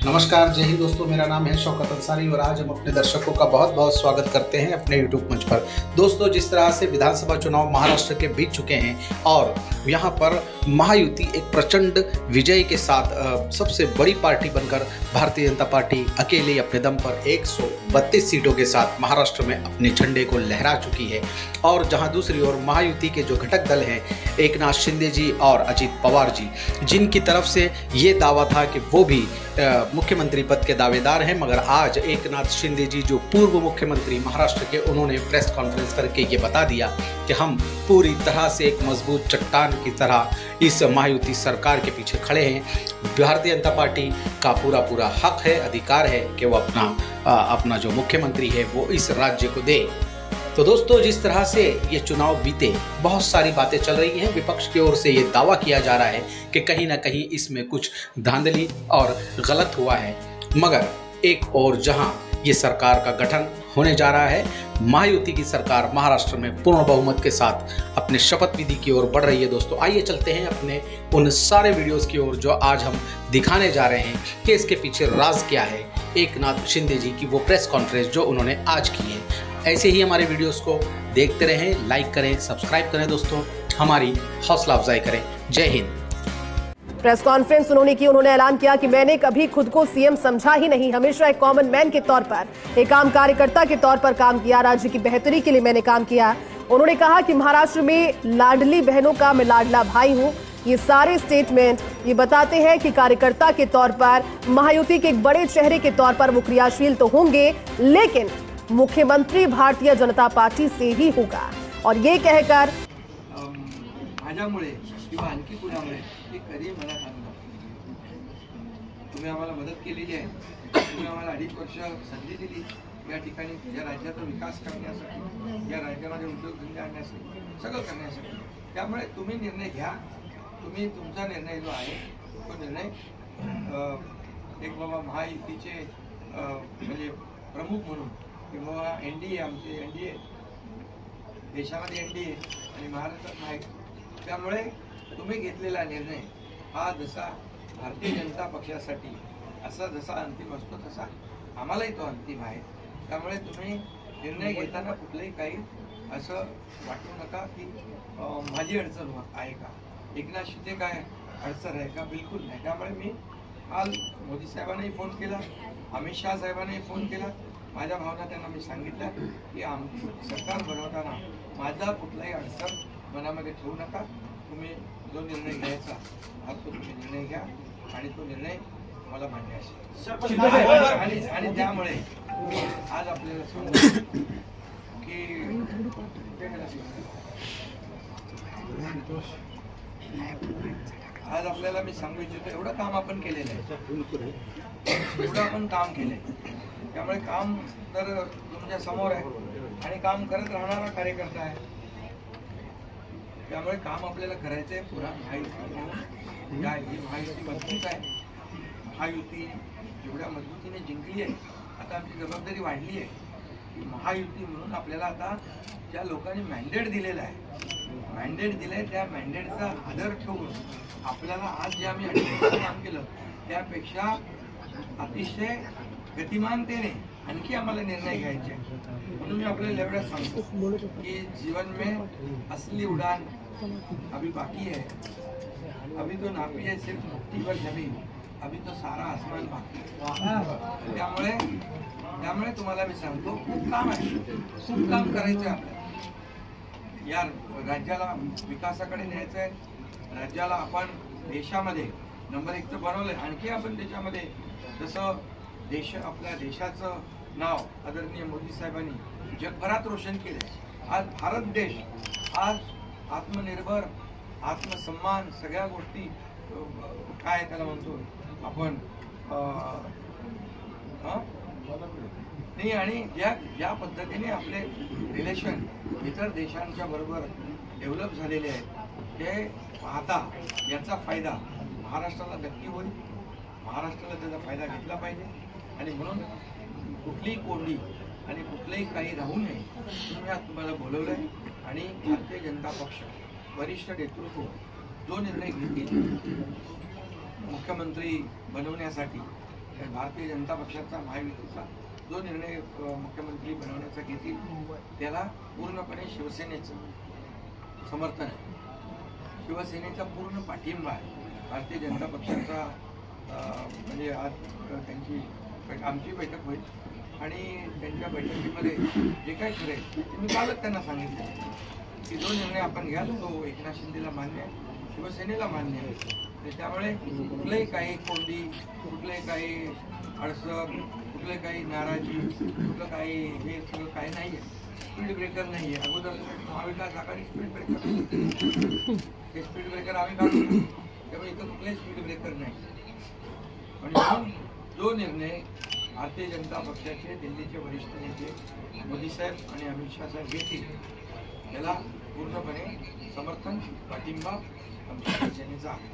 नमस्कार, जय हिंद दोस्तों। मेरा नाम है शौकत अंसारी और आज हम अपने दर्शकों का बहुत बहुत स्वागत करते हैं अपने YouTube मंच पर। दोस्तों, जिस तरह से विधानसभा चुनाव महाराष्ट्र के बीत चुके हैं और यहाँ पर महायुति एक प्रचंड विजय के साथ सबसे बड़ी पार्टी बनकर भारतीय जनता पार्टी अकेले अपने दम पर 132 सीटों के साथ महाराष्ट्र में अपने झंडे को लहरा चुकी है। और जहाँ दूसरी ओर महायुति के जो घटक दल हैं, एकनाथ शिंदे जी और अजित पवार जी, जिनकी तरफ से ये दावा था कि वो भी मुख्यमंत्री पद के दावेदार हैं, मगर आज एकनाथ शिंदे जी जो पूर्व मुख्यमंत्री महाराष्ट्र के, उन्होंने प्रेस कॉन्फ्रेंस करके ये बता दिया कि हम पूरी तरह से एक मजबूत चट्टान की तरह इस महायुति सरकार के पीछे खड़े हैं। भारतीय जनता पार्टी का पूरा हक है, अधिकार है कि वो अपना जो मुख्यमंत्री है वो इस राज्य को दे। तो दोस्तों, जिस तरह से ये चुनाव बीते, बहुत सारी बातें चल रही हैं। विपक्ष की ओर से ये दावा किया जा रहा है कि कहीं ना कहीं इसमें कुछ धांधली और गलत हुआ है, मगर एक और जहां ये सरकार का गठन होने जा रहा है, महायुति की सरकार महाराष्ट्र में पूर्ण बहुमत के साथ अपने शपथ विधि की ओर बढ़ रही है। दोस्तों, आइए चलते हैं अपने उन सारे वीडियोस की ओर जो आज हम दिखाने जा रहे हैं कि इसके पीछे राज क्या है। एकनाथ शिंदे जी की वो प्रेस कॉन्फ्रेंस जो उन्होंने आज की है। ऐसे ही हमारे वीडियोस को देखते रहें, लाइक करें, सब्सक्राइब करें, दोस्तों हमारी हौसला अफजाई करें। जय हिंद। प्रेस कॉन्फ्रेंस उन्होंने की। उन्होंने ऐलान किया कि मैंने कभी खुद को सीएम समझा ही नहीं, हमेशा एक कॉमन मैन के तौर पर, एक आम कार्यकर्ता के तौर पर काम किया। राज्य की बेहतरी के लिए मैंने काम किया। उन्होंने कहा कि महाराष्ट्र में लाडली बहनों का मैं लाडला भाई हूं। ये सारे स्टेटमेंट ये बताते हैं कि कार्यकर्ता के तौर पर, महायुति के एक बड़े चेहरे के तौर पर वो क्रियाशील तो होंगे, लेकिन मुख्यमंत्री भारतीय जनता पार्टी से ही होगा। और ये कहकर माझ्यामुळे किंवा आणखी कुणामुळे हे कधी मला सांगा, तुम्ही आम्हाला मदत केलेली आहे, तुम्ही आम्हाला 2.5 वर्ष संधी दिली या ठिकाणी या राज्याचा विकास करण्यासाठी, या राज्यामध्ये उद्योगधंदे आणण्यासाठी, सगळं करण्यासाठी। त्यामुळे तुम्ही निर्णय घ्या। तुम्ही तुमचा निर्णय जो आहे तो निर्णय एक बाबा महायुतीचे म्हणजे प्रमुख म्हणून किंवा एनडीए, आमचे एनडीए, देशामध्ये एनडीए आणि महाराष्ट्रात नाही, त्यामुळे तुम्ही घेतलेला निर्णय हा जसा भारतीय जनता पक्षासाठी असा जसा अंतिम असतो तसा आम्हालाही तो अंतिम आहे। त्यामुळे तुम्ही निर्णय घेताना कुठलंही काही असं वाटू नका की माझी अडचण आहे का, एकनाथ शिंदे काय अडचण आहे का, बिलकुल नाही। त्यामुळे मी काल मोदी साहेबांनाही फोन केला, अमित शाह साहेबांनाही फोन केला, माझ्या भावना त्यांना मी सांगितल्या की आमची सरकार बनवताना माझा कुठलाही अडचण मनामध्ये ठेवू नका। तुम्ही जो निर्णय घ्यायचा हा तो तुम्ही निर्णय घ्या आणि तो निर्णय मला मान्य असेल। आणि त्यामुळे आज आपल्याला सांगू की आज आपल्याला मी सांगू इच्छितो, एवढं काम आपण केलेलं आहे, एवढं आपण काम केलंय। त्यामुळे काम तर तुमच्या समोर आहे आणि काम करत राहणारा कार्यकर्ता आहे। त्यामुळे काम आपल्याला करायचं आहे। पुन्हा महायुती ही महायुती मजबूत आहे। महायुती जेवढ्या मजबूतीने जिंकली आहे, आता आमची जबाबदारी वाढली आहे की महायुती म्हणून आपल्याला आता ज्या लोकांनी मॅन्डेट दिलेला आहे, मॅन्डेट दिलंय, त्या मॅन्डेटचा आदर ठेवून आपल्याला आज जे आम्ही काम केलं त्यापेक्षा अतिशय गतिमानतेने आणखी आम्हाला निर्णय घ्यायचे। म्हणून मी आपल्याला एवढं सांगतो की जीवन में असली उड़ान अभी बाकी है, अभी तो नापी है सिर्फ मुट्ठी भर जमीन, अभी तो सारा आसमान बाकी है। त्यामुळे तुम्हाला मी सांगतो, खूप काम आहे, खूप काम करायचं आहे आपल्याला। या राज्याला विकासाकडे न्यायचं आहे, राज्याला आपण देशामध्ये नंबर 1 बनवलंय, आणखी आपण त्याच्यामध्ये जसं आपल्या देशाचं नाव आदरणीय मोदी साहेबांनी जगभरात रोशन केले। आज भारत देश आज आत्मनिर्भर, आत्मसन्मान, सगळ्या गोष्टी काय त्याला म्हणतो आपण नाही, आणि ज्या पद्धतीने आपले रिलेशन इतर देशांच्या बरोबर डेव्हलप झालेले आहेत ते पाहता याचा फायदा महाराष्ट्राला नक्की होईल। महाराष्ट्राला त्याचा फायदा घेतला पाहिजे आणि म्हणून कुठलीही कोंडी आणि कुठलंही काही राहू नये म्हणून आज तुम्हाला बोलवलंय। आणि भारतीय जनता पक्ष वरिष्ठ नेतृत्व जो निर्णय घेतील मुख्यमंत्री बनवण्यासाठी भारतीय जनता पक्षाचा महायुतीचा जो निर्णय मुख्यमंत्री बनवण्याचा घेतील त्याला पूर्णपणे शिवसेनेचं समर्थन आहे, शिवसेनेचा पूर्ण पाठिंबा आहे. भारतीय जनता पक्षाचा म्हणजे आज आमची बैठक होईल आणि त्यांच्या बैठकीमध्ये जे काय करेल ते मी कालच त्यांना सांगितलं की जो निर्णय आपण घ्याल तो एकनाथ शिंदेला मान्य आहे, शिवसेनेला मान्य आहे. त्यामुळे कुठलंही काही कोंडी, कुठलंही काही अडचण, कुठले काही नाराजी, कुठलं काही हे सगळं काही नाही आहे. स्पीड ब्रेकर नाही आहे. अगोदर महाविकास आघाडी स्पीड ब्रेकर हे स्पीड ब्रेकर आम्ही काढतो, त्यामुळे इथं कुठलेही स्पीड ब्रेकर नाही. आणि जो निर्णय भारतीय जनता पक्षाचे दिल्लीचे वरिष्ठ नेते मोदी साहेब आणि अमित शाह साहेब घेतील त्याला पूर्णपणे समर्थन, पाठिंबा आमच्या शिवसेनेचा आहे.